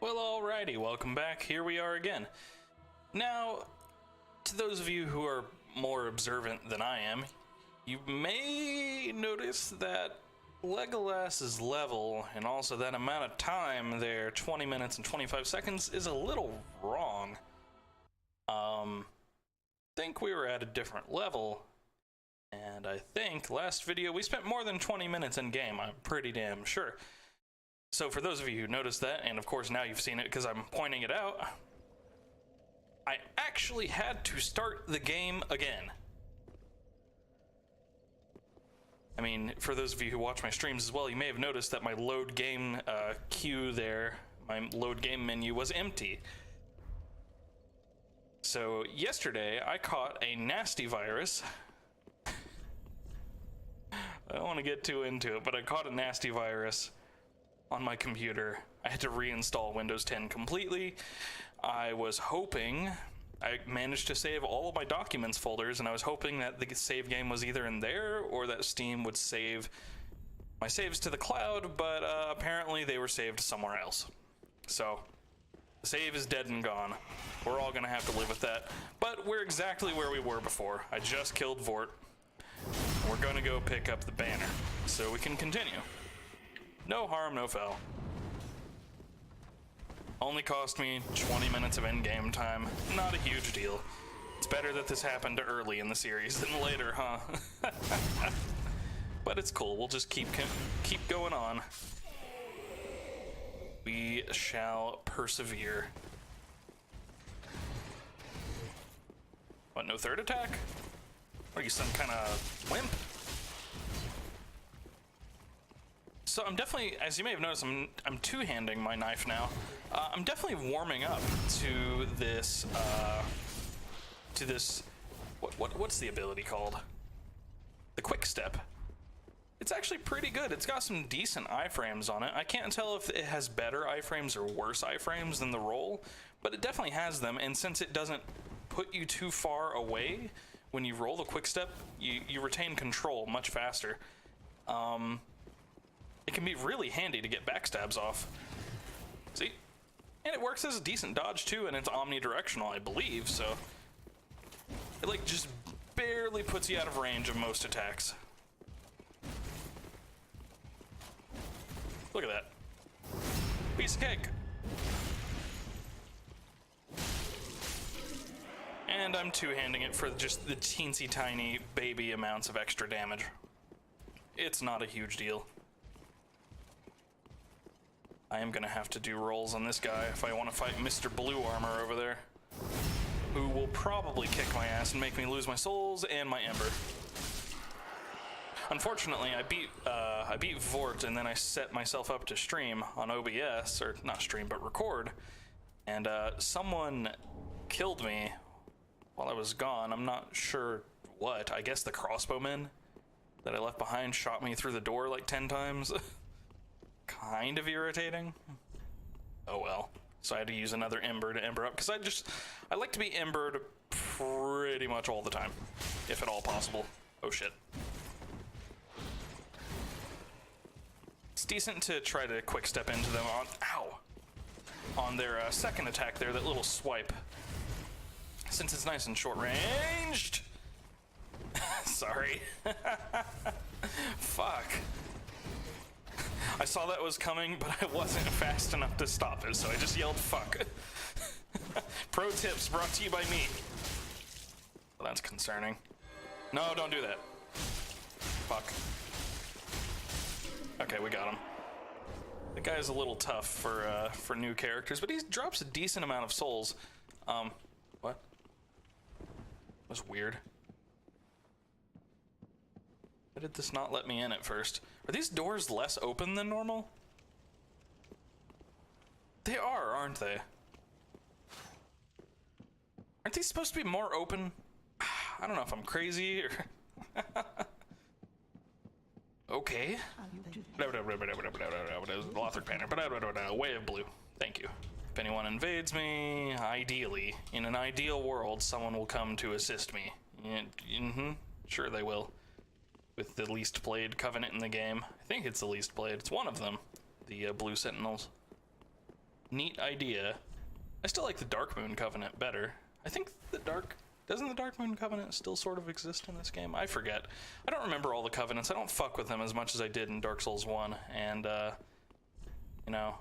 Well, alrighty, welcome back. Here we are again. Now, to those of you who are more observant than I am, you may notice that Legolass's level, and also that amount of time there, 20 minutes and 25 seconds, is a little wrong. Think we were at a different level, and I think last video we spent more than 20 minutes in game, I'm pretty damn sure. So for those of you who noticed that, and of course now you've seen it because I'm pointing it out, I actually had to start the game again. I mean, for those of you who watch my streams as well, you may have noticed that my load game queue there, my load game menu was empty. So yesterday I caught a nasty virus. I don't want to get too into it, but I caught a nasty virus on my computer. I had to reinstall Windows 10 completely. I was hoping, I managed to save all of my documents folders, and I was hoping that the save game was either in there or that Steam would save my saves to the cloud, but apparently they were saved somewhere else. So the save is dead and gone. We're all gonna have to live with that, but we're exactly where we were before. I just killed Vort. We're gonna go pick up the banner so we can continue. No harm, no foul. Only cost me 20 minutes of in-game time. Not a huge deal. It's better that this happened early in the series than later, huh? But it's cool. We'll just keep going on. We shall persevere. What, no third attack? Are you some kind of wimp? So I'm definitely, as you may have noticed, I'm two-handing my knife now. I'm definitely warming up to this, what's the ability called? The quick step. It's actually pretty good. It's got some decent iframes on it. I can't tell if it has better iframes or worse iframes than the roll, but it definitely has them, and since it doesn't put you too far away when you roll the quick step, you retain control much faster. It can be really handy to get backstabs off. See? And it works as a decent dodge too, and it's omnidirectional, I believe, so it like just barely puts you out of range of most attacks. Look at that. Piece of cake. And I'm two-handing it for just the teensy tiny baby amounts of extra damage. It's not a huge deal. I am gonna have to do rolls on this guy if I want to fight Mr. Blue Armor over there, who will probably kick my ass and make me lose my souls and my ember. Unfortunately, I beat Vort, and then I set myself up to stream on OBS, or not stream, but record, and someone killed me while I was gone. I'm not sure what. I guess the crossbowmen that I left behind shot me through the door like 10 times. Kind of irritating. Oh well. So I had to use another ember to ember up, because I like to be embered pretty much all the time, if at all possible. Oh shit. It's decent to try to quick step into them on their second attack there, that little swipe. Since it's nice and short ranged. Sorry. Fuck. I saw that was coming, but I wasn't fast enough to stop it, so I just yelled fuck. Pro tips brought to you by me. Well, that's concerning. No, don't do that. Fuck. Okay, we got him. The guy's a little tough for new characters, but he drops a decent amount of souls. What? That was weird. Why did this not let me in at first? Are these doors less open than normal? They are, aren't they? Aren't these supposed to be more open? I don't know if I'm crazy or... Okay. Lothric Banner. Way of Blue. Thank you. If anyone invades me, ideally, in an ideal world, someone will come to assist me. Sure they will. With the least played Covenant in the game. I think it's the least played. It's one of them. The Blue Sentinels. neat idea. I still like the Dark Moon Covenant better. I think doesn't the Dark Moon Covenant still sort of exist in this game? I forget. I don't remember all the covenants. I don't fuck with them as much as I did in Dark Souls 1, and you know,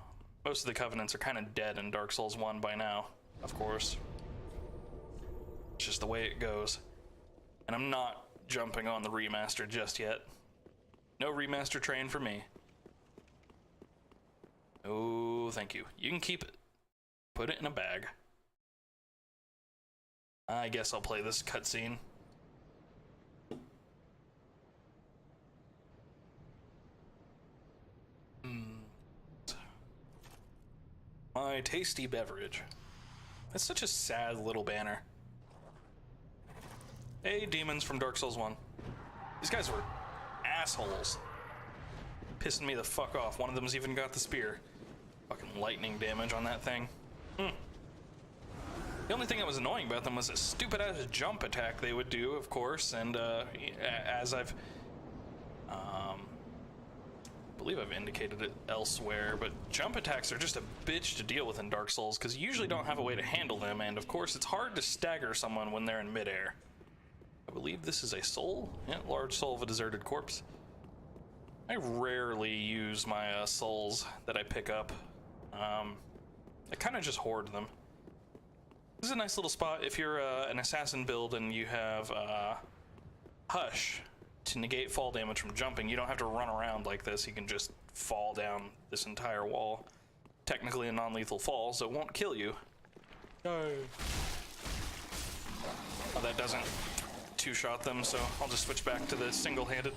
most of the covenants are kind of dead in Dark Souls 1 by now, of course. It's just the way it goes. And I'm not jumping on the remaster just yet. No remaster train for me. Oh, thank you. You can keep it. Put it in a bag. I guess I'll play this cutscene. My tasty beverage. That's such a sad little banner. Hey, demons from Dark Souls 1. These guys were assholes. Pissing me the fuck off. One of them's even got the spear. Fucking lightning damage on that thing. The only thing that was annoying about them was a stupid ass jump attack they would do, of course, and as I've believe I've indicated it elsewhere, but jump attacks are just a bitch to deal with in Dark Souls because you usually don't have a way to handle them, and of course it's hard to stagger someone when they're in midair. I believe this is a soul? Yeah, large soul of a deserted corpse. I rarely use my souls that I pick up. I kind of just hoard them. This is a nice little spot if you're an assassin build and you have Hush to negate fall damage from jumping. You don't have to run around like this. You can just fall down this entire wall. Technically a non-lethal fall, so it won't kill you. No. Oh, that doesn't two-shot them, so I'll just switch back to the single-handed.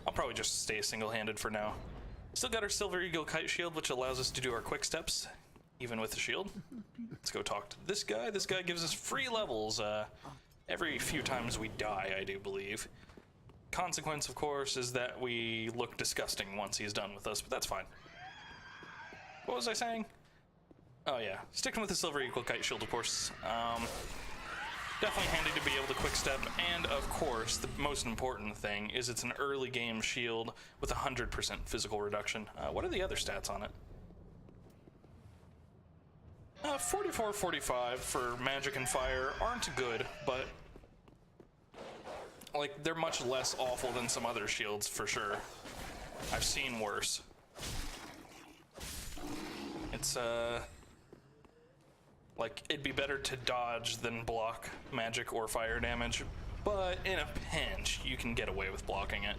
I'll probably just stay single-handed for now. Still got our Silver Eagle Kite Shield, which allows us to do our quick steps, even with the shield. Let's go talk to this guy. This guy gives us free levels every few times we die, I do believe. Consequence, of course, is that we look disgusting once he's done with us, but that's fine. What was I saying? Oh yeah, sticking with the Silver Eagle Kite Shield, of course. Definitely handy to be able to quick step, and of course, the most important thing is it's an early game shield with 100% physical reduction. What are the other stats on it? 44, 45 for magic and fire aren't good, but like they're much less awful than some other shields for sure. I've seen worse. It's like it'd be better to dodge than block magic or fire damage, but in a pinch you can get away with blocking it,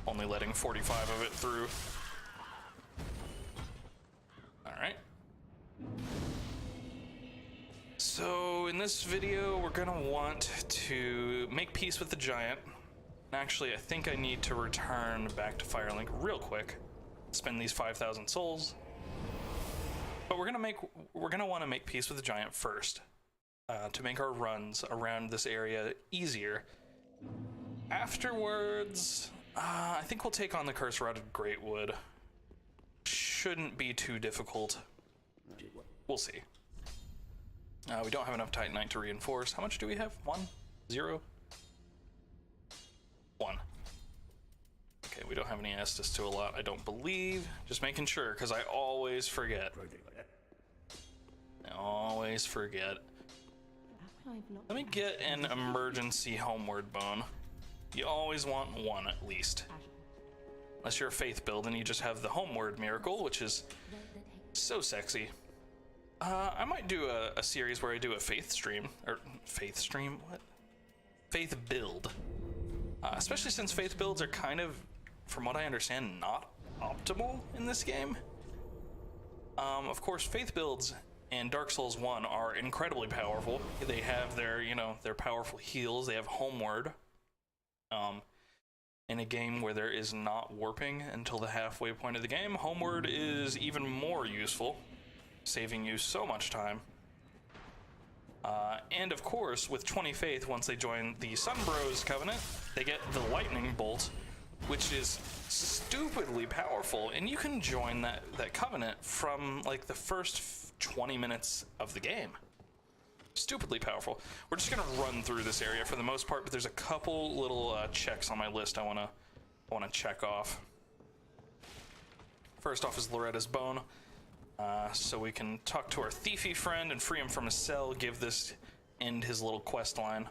only letting 45 of it through. Alright. So in this video we're gonna want to make peace with the giant. Actually, I think I need to return back to Firelink real quick, spend these 5,000 souls. But we're gonna want to make peace with the giant first, to make our runs around this area easier. Afterwards, I think we'll take on the Curse Rotted Grosswood. Shouldn't be too difficult. We'll see. We don't have enough Titanite to reinforce. How much do we have? 1? 0? 1. Okay, we don't have any Estus to a lot, I don't believe. Just making sure, because I always forget. I always forget. Let me get an emergency homeward bone. You always want 1 at least. Unless you're a faith build and you just have the homeward miracle, which is so sexy. I might do a series where I do a faith stream. Or, faith stream? What? Faith build. Especially since faith builds are kind of, from what I understand, not optimal in this game. Of course, faith builds in Dark Souls 1 are incredibly powerful. They have their, you know, their powerful heals. They have homeward. In a game where there is not warping until the halfway point of the game, homeward is even more useful, saving you so much time. And of course, with 20 faith, once they join the Sunbros Covenant, they get the Lightning Bolt, which is stupidly powerful, and you can join that Covenant from like the first 20 minutes of the game. Stupidly powerful. We're just gonna run through this area for the most part, but there's a couple little checks on my list I wanna check off. First off is Loretta's Bone. So we can talk to our thiefy friend and free him from his cell, end his little quest line.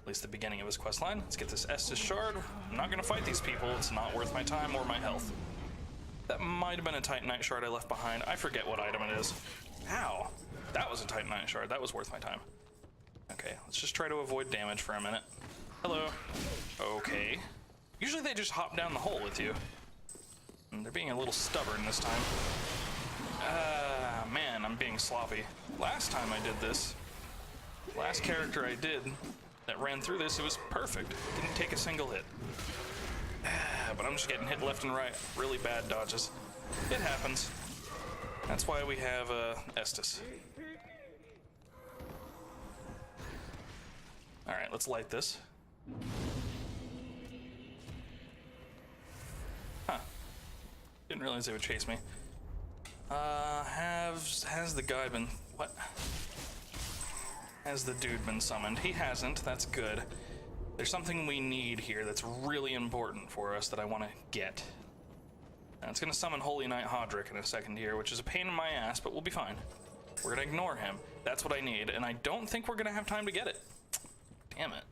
At least the beginning of his quest line. Let's get this Estus shard. I'm not gonna fight these people, it's not worth my time or my health. That might have been a Titanite shard I left behind. I forget what item it is. Ow! That was a Titanite shard, that was worth my time. Okay, let's just try to avoid damage for a minute. Hello. Okay. Usually they just hop down the hole with you. And they're being a little stubborn this time. Man, I'm being sloppy. Last time I did this, last character I did that ran through this, it was perfect. Didn't take a single hit. But I'm just getting hit left and right. Really bad dodges. It happens. That's why we have Estus. Alright, let's light this. Huh. Didn't realize they would chase me. Has the guy been... What? Has the dude been summoned? He hasn't, that's good. There's something we need here that's really important for us that I want to get. And it's going to summon Holy Knight Hodrick in a second here, which is a pain in my ass, but we'll be fine. We're going to ignore him. That's what I need, and I don't think we're going to have time to get it. Damn it.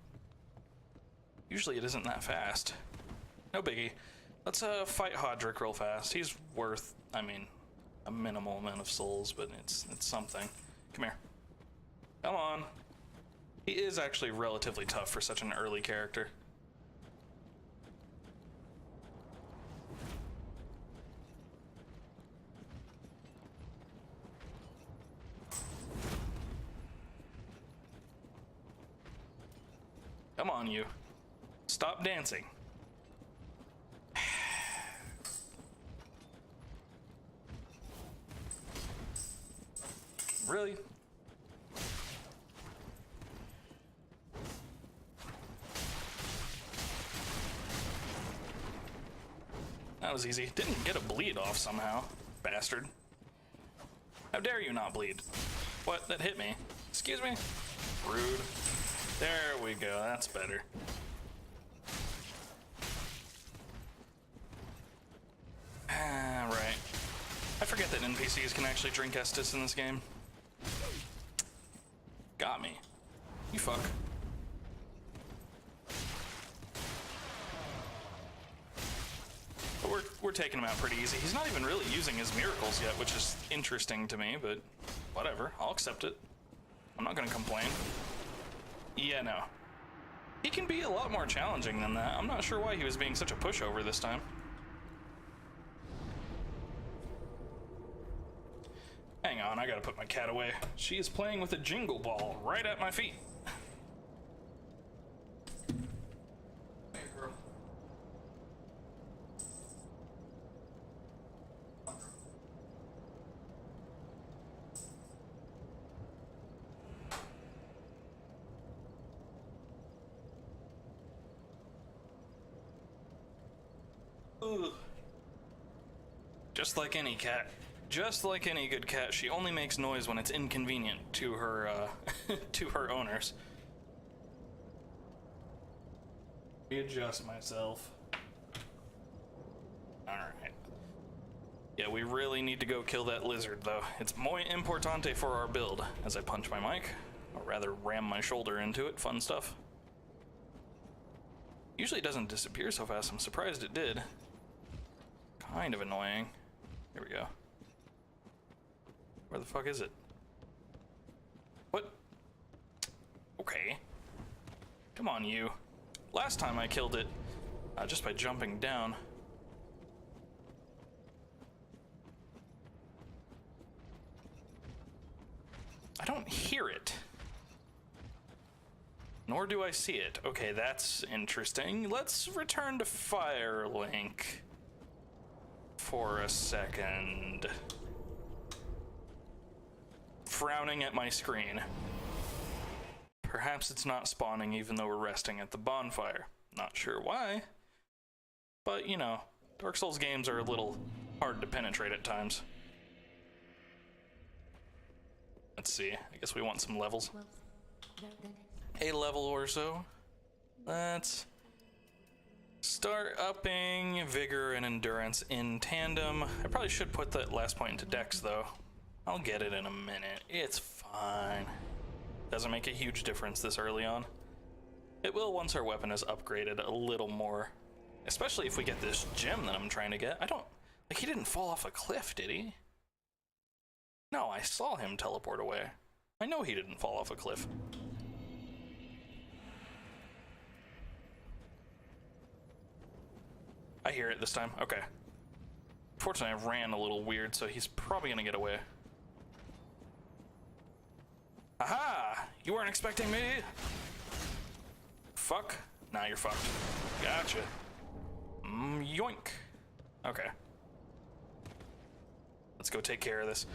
Usually it isn't that fast. No biggie. Let's fight Hodrick real fast. He's worth, I mean, a minimal amount of souls, but it's something. Come here. Come on. He is actually relatively tough for such an early character. Come on, you. Stop dancing. Really? That was easy. Didn't get a bleed off somehow. Bastard. How dare you not bleed? What? That hit me. Excuse me? Rude. There we go. That's better. Right. I forget that NPCs can actually drink Estus in this game. Got me. You fuck. But we're taking him out pretty easy. He's not even really using his miracles yet, which is interesting to me, but whatever. I'll accept it. I'm not gonna complain. Yeah, no. He can be a lot more challenging than that. I'm not sure why he was being such a pushover this time. Hang on, I gotta put my cat away. She is playing with a jingle ball right at my feet. Hey, girl. Ugh. Just like any cat. Just like any good cat, she only makes noise when it's inconvenient to her, to her owners. Readjust myself. Alright. Yeah, we really need to go kill that lizard, though. It's muy importante for our build. As I punch my mic, or rather ram my shoulder into it. Fun stuff. Usually it doesn't disappear so fast. I'm surprised it did. Kind of annoying. Here we go. Where the fuck is it? What? Okay. Come on, you. Last time I killed it just by jumping down. I don't hear it. Nor do I see it. Okay, that's interesting. Let's return to Firelink for a second. Frowning at my screen. Perhaps it's not spawning even though we're resting at the bonfire. Not sure why. But, you know, Dark Souls games are a little hard to penetrate at times. Let's see. I guess we want some levels. A level or so. Let's start upping vigor and endurance in tandem. I probably should put that last point into dex though. I'll get it in a minute. It's fine. Doesn't make a huge difference this early on. It will once our weapon is upgraded a little more. Especially if we get this gem that I'm trying to get. Like, he didn't fall off a cliff, did he? No, I saw him teleport away. I know he didn't fall off a cliff. I hear it this time. Okay. Fortunately, I ran a little weird, so he's probably gonna get away. Aha! You weren't expecting me? Fuck. Nah, you're fucked. Gotcha. Yoink. Okay. Let's go take care of this.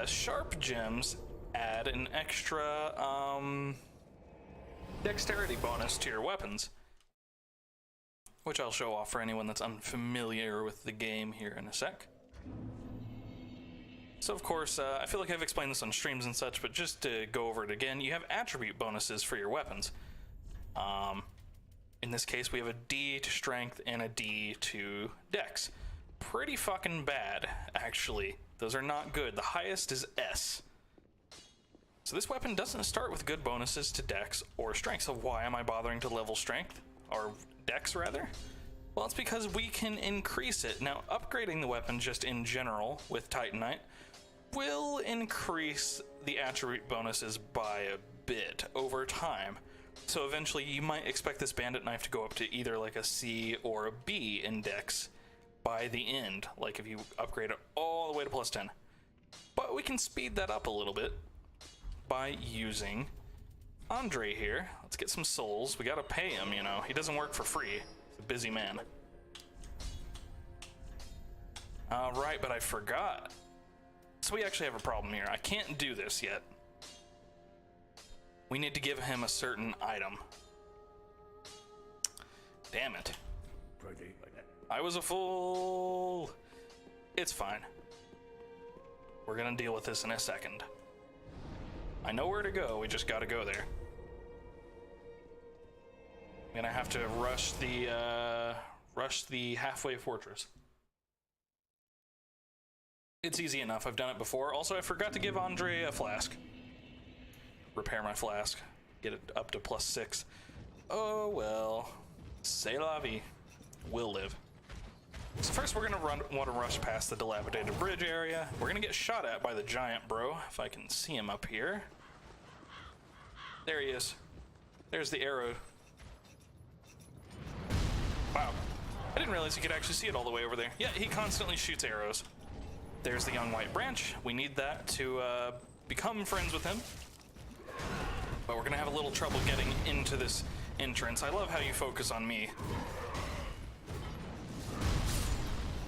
Sharp gems add an extra, dexterity bonus to your weapons, which I'll show off for anyone that's unfamiliar with the game here in a sec. So of course, I feel like I've explained this on streams and such, but just to go over it again, you have attribute bonuses for your weapons. In this case, we have a D to strength and a D to dex. Pretty fucking bad, actually. Those are not good. The highest is S. So this weapon doesn't start with good bonuses to dex or strength, so why am I bothering to level strength? Or dex, rather? Well, it's because we can increase it. Now, upgrading the weapon just in general with Titanite will increase the attribute bonuses by a bit over time. So eventually you might expect this bandit knife to go up to either like a C or a B in dex by the end, like if you upgrade it all the way to plus 10. But we can speed that up a little bit by using Andre here. Let's get some souls. We gotta pay him, you know. He doesn't work for free. He's a busy man. Alright, but I forgot. So we actually have a problem here. I can't do this yet. We need to give him a certain item. Damn it. I was a fool. It's fine. We're gonna deal with this in a second. I know where to go, we just gotta go there. I'm gonna have to rush the halfway fortress. It's easy enough, I've done it before. Also, I forgot to give Andre a flask. Repair my flask. Get it up to plus 6. Oh well. C'est la vie. We'll live. So first we're gonna want to rush past the dilapidated bridge area. We're gonna get shot at by the giant bro, if I can see him up here. There he is. There's the arrow. Wow. I didn't realize you could actually see it all the way over there. Yeah, he constantly shoots arrows. There's the young white branch. We need that to become friends with him. But we're gonna have a little trouble getting into this entrance. I love how you focus on me.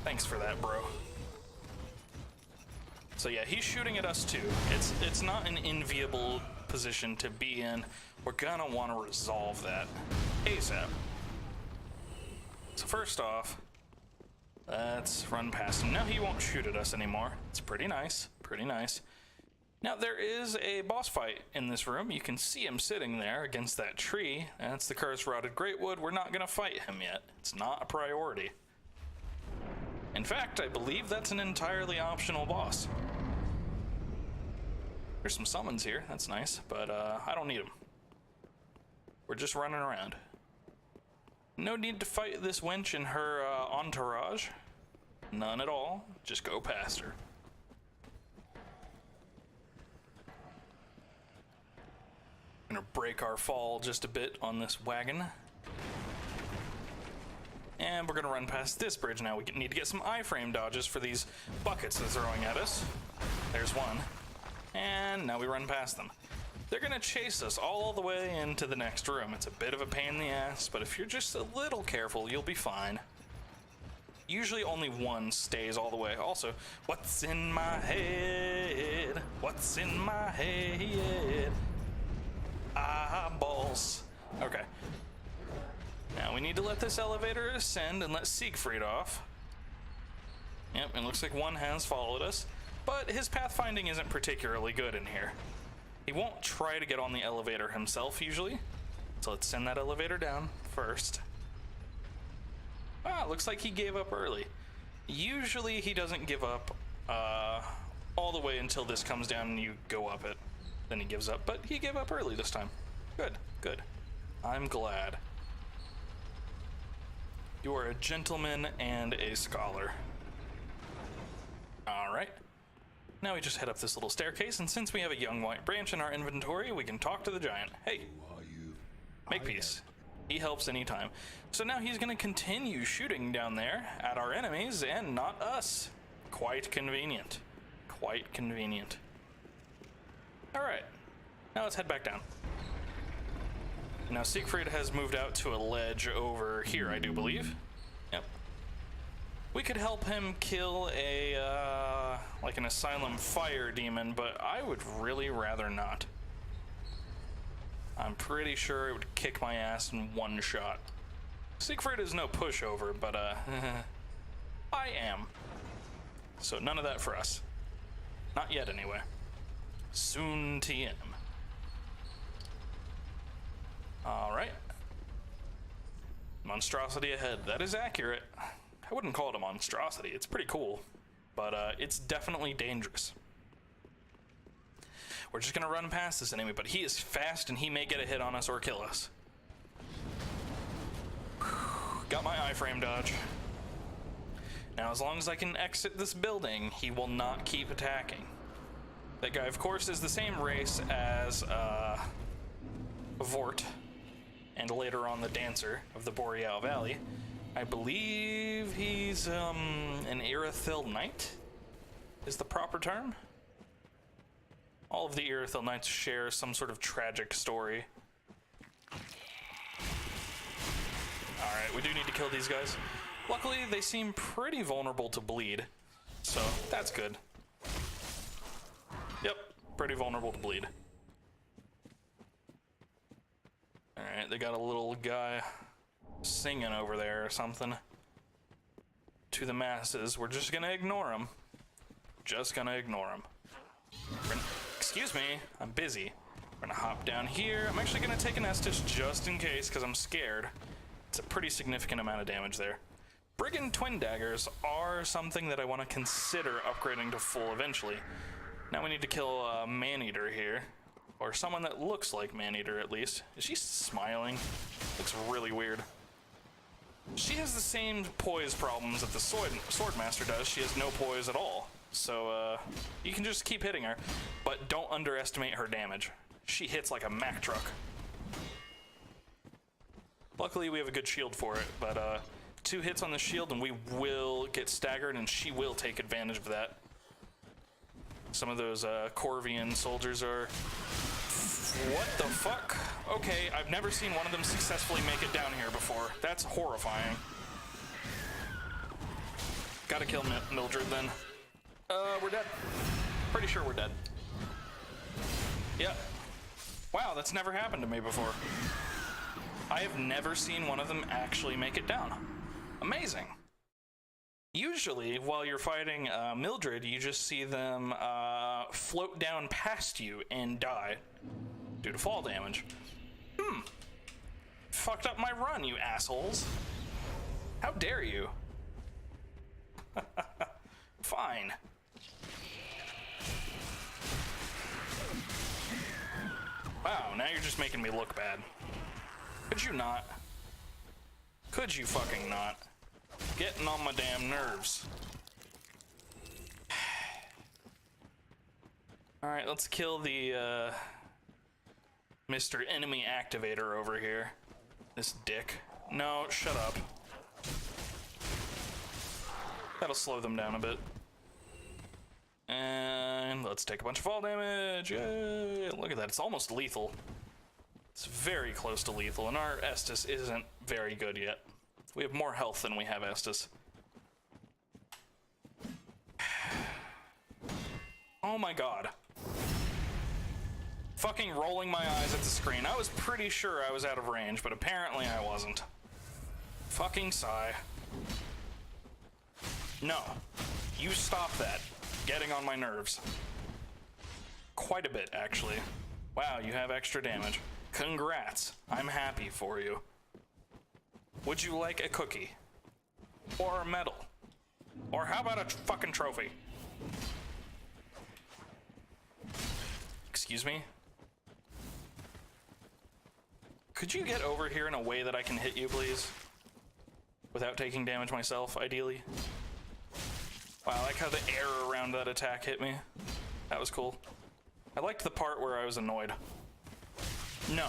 Thanks for that, bro. So yeah, he's shooting at us too. It's not an enviable position to be in. We're gonna want to resolve that ASAP. So first off, let's run past him. Now he won't shoot at us anymore. It's pretty nice, pretty nice. Now there is a boss fight in this room. You can see him sitting there against that tree. That's the Curse Rotted Grosswood. We're not gonna fight him yet. It's not a priority. In fact, I believe that's an entirely optional boss. There's some summons here, that's nice, but I don't need them. We're just running around. No need to fight this wench and her entourage. None at all, just go past her. Gonna break our fall just a bit on this wagon. And we're gonna run past this bridge now. We need to get some iframe dodges for these buckets they're throwing at us. There's one. And now we run past them. They're gonna chase us all the way into the next room. It's a bit of a pain in the ass, but if you're just a little careful, you'll be fine. Usually only one stays all the way. Also, what's in my head? What's in my head? Eyeballs. Okay. Now we need to let this elevator ascend and let Siegfried off. Yep, it looks like one has followed us, but his pathfinding isn't particularly good in here. He won't try to get on the elevator himself usually, so let's send that elevator down first. Ah, looks like he gave up early. Usually he doesn't give up all the way until this comes down and you go up it. Then he gives up, but he gave up early this time. Good, good. I'm glad. You are a gentleman and a scholar. Alright. Now we just head up this little staircase, and since we have a young white branch in our inventory, we can talk to the giant. Hey, make peace. He helps anytime. So now he's gonna continue shooting down there at our enemies and not us. Quite convenient. Quite convenient. Alright. Now let's head back down. Now Siegfried has moved out to a ledge over here, I do believe. Yep. We could help him kill a, like an asylum fire demon, but I would really rather not. I'm pretty sure it would kick my ass in one shot. Siegfried is no pushover, but, I am. So none of that for us. Not yet, anyway. Soon TM. Alright. Monstrosity ahead. That is accurate. I wouldn't call it a monstrosity. It's pretty cool. But it's definitely dangerous. We're just gonna run past this enemy, but he is fast and he may get a hit on us or kill us. Got my iframe dodge. Now, as long as I can exit this building, he will not keep attacking. That guy, of course, is the same race as Vort, and later on the Dancer of the Boreal Valley. I believe he's an Irithyll Knight, is the proper term. All of the Irithyll Knights share some sort of tragic story. Alright, we do need to kill these guys. Luckily, they seem pretty vulnerable to bleed, so that's good. Yep, pretty vulnerable to bleed. Alright, they got a little guy singing over there or something. To the masses, we're just gonna ignore him. Just gonna ignore him. Excuse me, I'm busy. We're gonna hop down here. I'm actually gonna take an Estus just in case, because I'm scared. It's a pretty significant amount of damage there. Brigand Twin Daggers are something that I want to consider upgrading to full eventually. Now we need to kill a Maneater here. Or someone that looks like Maneater, at least. Is she smiling? Looks really weird. She has the same poise problems that the Swordmaster does. She has no poise at all. So, you can just keep hitting her. But don't underestimate her damage. She hits like a Mack truck. Luckily, we have a good shield for it, but, 2 hits on the shield and we will get staggered, and she will take advantage of that. Some of those Corvian soldiers are... What the fuck? Okay, I've never seen one of them successfully make it down here before. That's horrifying. Gotta kill Mildred then. We're dead. Pretty sure we're dead. Yep. Wow, that's never happened to me before. I have never seen one of them actually make it down. Amazing. Usually, while you're fighting Mildred, you just see them float down past you and die due to fall damage. Fucked up my run, you assholes. How dare you? Fine. Wow, now you're just making me look bad. Could you not? Could you fucking not? Getting on my damn nerves. Alright, let's kill the, Mr. Enemy Activator over here. This dick. No, shut up. That'll slow them down a bit. And let's take a bunch of fall damage. Yay. Look at that, it's almost lethal. It's very close to lethal, and our Estus isn't very good yet. We have more health than we have Estus. Oh my god. Fucking rolling my eyes at the screen. I was pretty sure I was out of range, but apparently I wasn't. Fucking sigh. No. You stop that. Getting on my nerves. Quite a bit, actually. Wow, you have extra damage. Congrats. I'm happy for you. Would you like a cookie? Or a medal? Or how about a fucking trophy? Excuse me? Could you get over here in a way that I can hit you, please? Without taking damage myself, ideally. Wow, I like how the air around that attack hit me. That was cool. I liked the part where I was annoyed. No.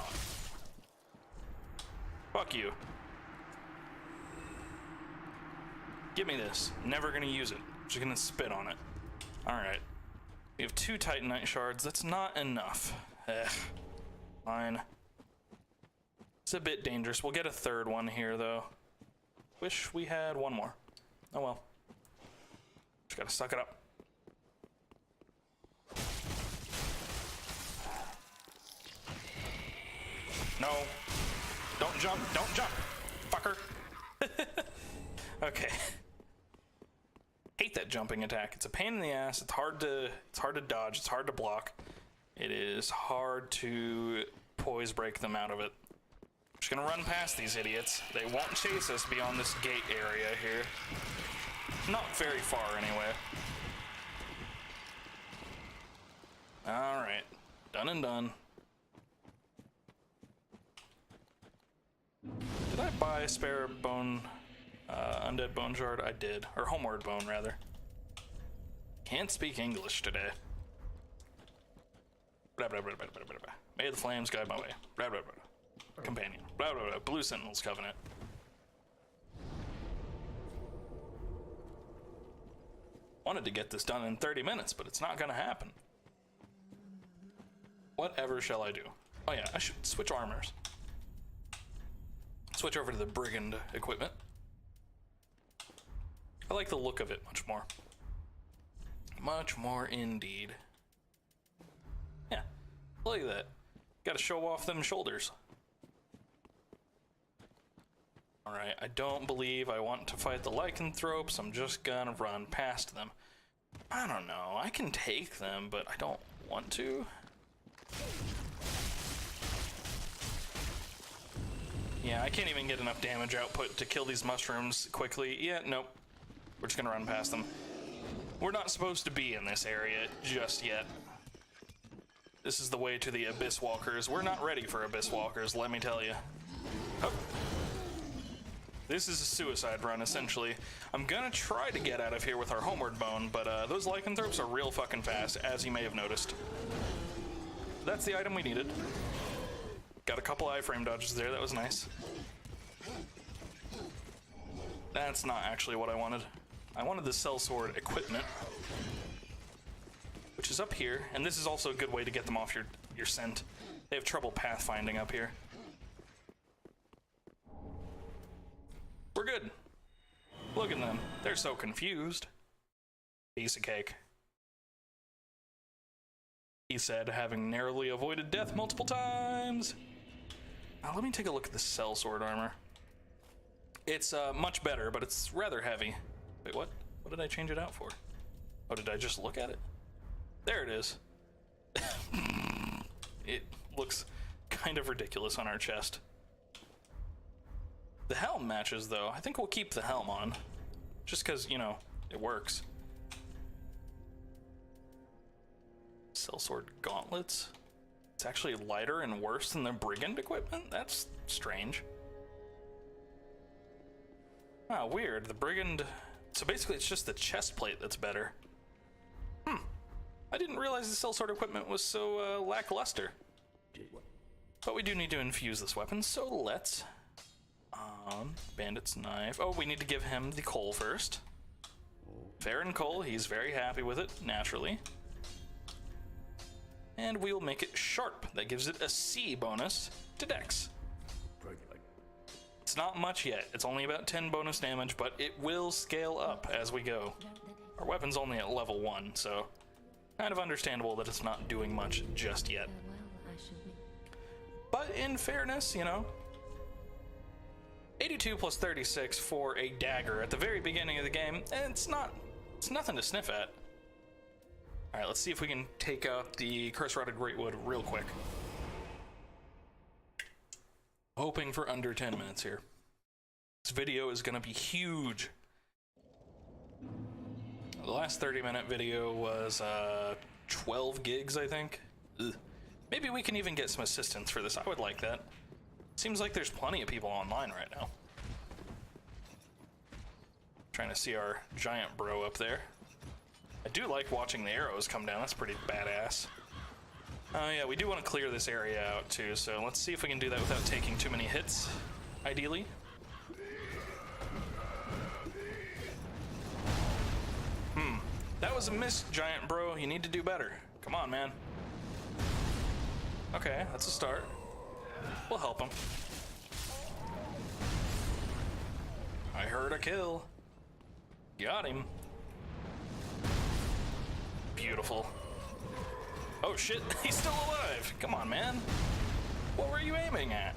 Fuck you. Give me this. Never gonna use it. Just gonna spit on it. Alright. We have 2 Titanite shards. That's not enough. Fine. It's a bit dangerous. We'll get a 3rd one here, though. Wish we had 1 more. Oh well. Just gotta suck it up. No. Don't jump. Don't jump. Fucker. Okay. Hate that jumping attack. It's a pain in the ass. It's hard to dodge. It's hard to block. It is hard to poise break them out of it. Just gonna run past these idiots. They won't chase us beyond this gate area here. Not very far, anyway. Alright. Done and done. Did I buy a spare bone, undead bone shard? I did. Or homeward bone, rather. Can't speak English today. Blah, blah, blah, blah, blah, blah, blah. May the flames guide my way. Blah, blah, blah. Companion. Blah, blah, blah. Blue Sentinels Covenant. Wanted to get this done in 30 minutes, but it's not gonna happen. Whatever shall I do? Oh yeah, I should switch armors. Switch over to the brigand equipment. I like the look of it much more. Much more indeed. Yeah, look at that. Gotta show off them shoulders. Alright, I don't believe I want to fight the lycanthropes. I'm just gonna run past them. I don't know, I can take them, but I don't want to. Yeah, I can't even get enough damage output to kill these mushrooms quickly. Yeah, nope. We're just gonna run past them. We're not supposed to be in this area just yet. This is the way to the Abyss Walkers. We're not ready for Abyss Walkers, let me tell you. Oh. This is a suicide run, essentially. I'm gonna try to get out of here with our homeward bone, but those lycanthropes are real fucking fast, as you may have noticed. That's the item we needed. Got a couple iframe dodges there, that was nice. That's not actually what I wanted. I wanted the sellsword equipment, which is up here, and this is also a good way to get them off your scent. They have trouble pathfinding up here. We're good. Look at them. They're so confused. Piece of cake. He said, having narrowly avoided death multiple times. Now let me take a look at the sellsword armor. It's much better, but it's rather heavy. Wait, what? What did I change it out for? Oh, did I just look at it? There it is. It looks kind of ridiculous on our chest. The helm matches, though. I think we'll keep the helm on. Just because, you know, it works. Sellsword gauntlets. It's actually lighter and worse than the brigand equipment? That's strange. Ah, weird. The brigand... So basically it's just the chest plate that's better. I didn't realize the sellsword equipment was so lackluster. But we do need to infuse this weapon, so let's... Bandit's knife. Oh, we need to give him the coal first. Farron coal, he's very happy with it, naturally. And we'll make it sharp. That gives it a C bonus to Dex. It's not much yet. It's only about 10 bonus damage, but it will scale up as we go. Our weapon's only at level 1, so kind of understandable that it's not doing much just yet. But in fairness, you know, 82 plus 36 for a dagger at the very beginning of the game, and it's nothing to sniff at. Alright, let's see if we can take out the Curse Rotted Grosswood real quick. Hoping for under 10 minutes here. This video is gonna be huge. The last 30-minute video was 12 gigs, I think. Ugh. Maybe we can even get some assistance for this. I would like that. Seems like there's plenty of people online right now. Trying to see our giant bro up there. I do like watching the arrows come down. That's pretty badass. Oh yeah, we do want to clear this area out too, so let's see if we can do that without taking too many hits, ideally. That was a miss, giant bro. You need to do better. Come on, man. Okay, that's a start. We'll help him. I heard a kill. Got him. Beautiful. Oh shit, he's still alive. Come on, man. What were you aiming at?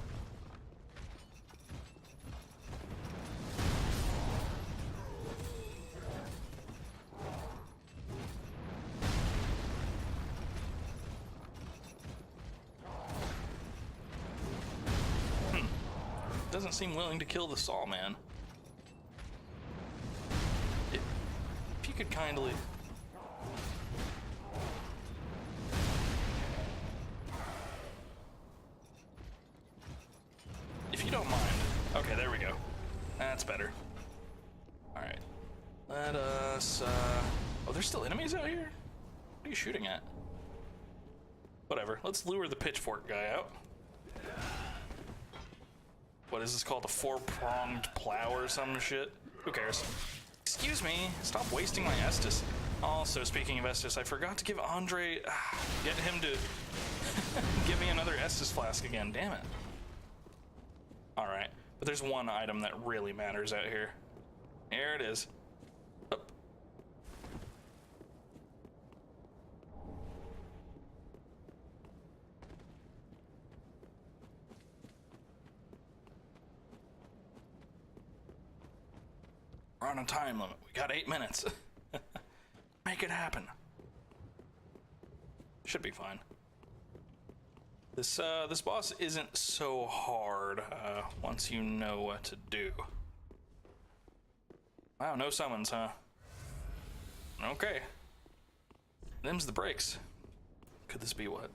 Doesn't seem willing to kill the Saw Man. If you could kindly... If you don't mind. Okay, there we go. That's better. Alright. Let us, Oh, there's still enemies out here? What are you shooting at? Whatever. Let's lure the pitchfork guy out. What is this called? A four-pronged plow or some shit? Who cares? Excuse me, stop wasting my Estus. Also, speaking of Estus, I forgot to give Andre... get him to give me another Estus flask again, damn it. Alright, but there's one item that really matters out here. Here it is. Oh. We're on a time limit. We got 8 minutes. Make it happen. Should be fine. This boss isn't so hard once you know what to do. Wow, no summons, huh? Okay. Them's the breaks. Could this be what?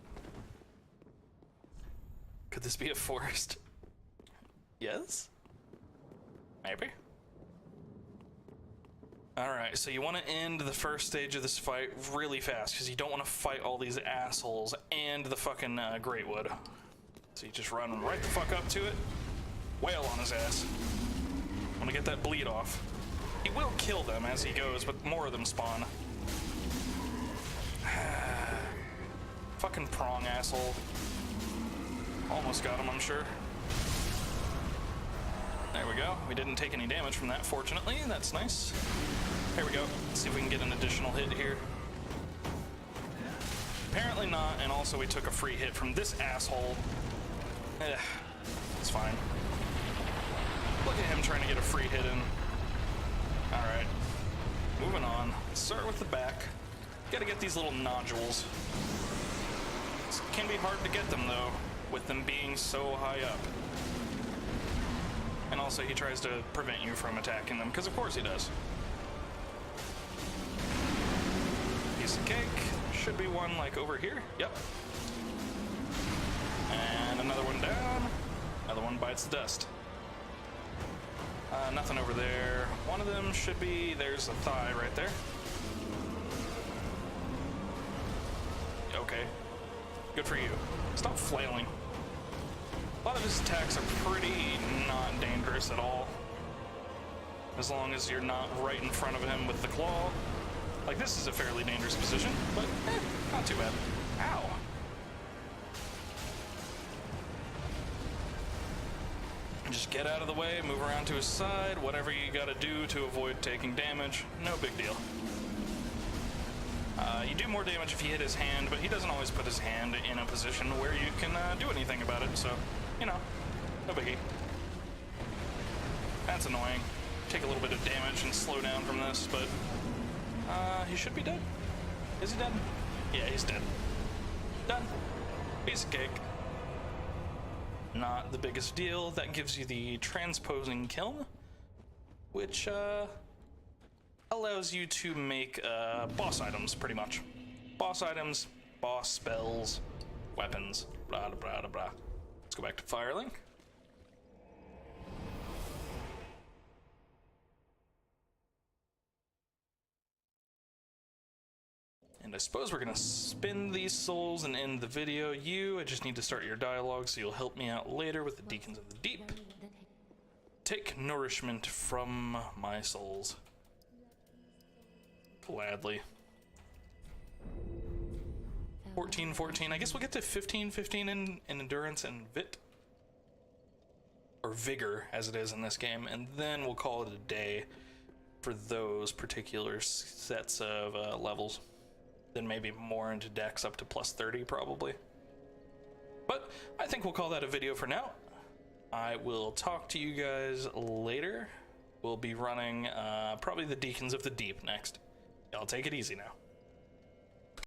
Could this be a forest? Yes? Maybe. Alright, so you want to end the first stage of this fight really fast, because you don't want to fight all these assholes and the fucking Greatwood. So you just run right the fuck up to it, wail on his ass. Want to get that bleed off. He will kill them as he goes, but more of them spawn. Fucking prong asshole. Almost got him, I'm sure. There we go. We didn't take any damage from that, fortunately. That's nice. There we go. Let's see if we can get an additional hit here. Apparently not, and also we took a free hit from this asshole. It's fine. Look at him trying to get a free hit in. Alright. Moving on. Let's start with the back. Gotta get these little nodules. It can be hard to get them, though, with them being so high up. And also he tries to prevent you from attacking them, because of course he does. Piece of cake. Should be one like over here. Yep. And another one down. Another one bites the dust. Nothing over there. One of them should be, there's a thigh right there. Okay. Good for you. Stop flailing. A lot of his attacks are pretty not dangerous at all. As long as you're not right in front of him with the claw. Like, this is a fairly dangerous position, but not too bad. Ow. Just get out of the way, move around to his side, whatever you gotta do to avoid taking damage. No big deal. You do more damage if you hit his hand, but he doesn't always put his hand in a position where you can do anything about it, so, you know, no biggie. That's annoying. Take a little bit of damage and slow down from this, but he should be dead. Is he dead? Yeah, he's dead. Done. Piece of cake. Not the biggest deal. That gives you the transposing kiln, which allows you to make boss items, pretty much. Boss items, boss spells, weapons, blah, blah, blah, blah. Let's go back to Firelink. And I suppose we're gonna spin these souls and end the video. I just need to start your dialogue so you'll help me out later with the Deacons of the Deep. Take nourishment from my souls. Gladly. 14-14. I guess we'll get to 15-15 in endurance and vit. Or vigor, as it is in this game. And then we'll call it a day for those particular sets of levels. Then maybe more into dex up to plus 30 probably. But I think we'll call that a video for now. I will talk to you guys later. We'll be running probably the Deacons of the Deep next. Y'all take it easy now.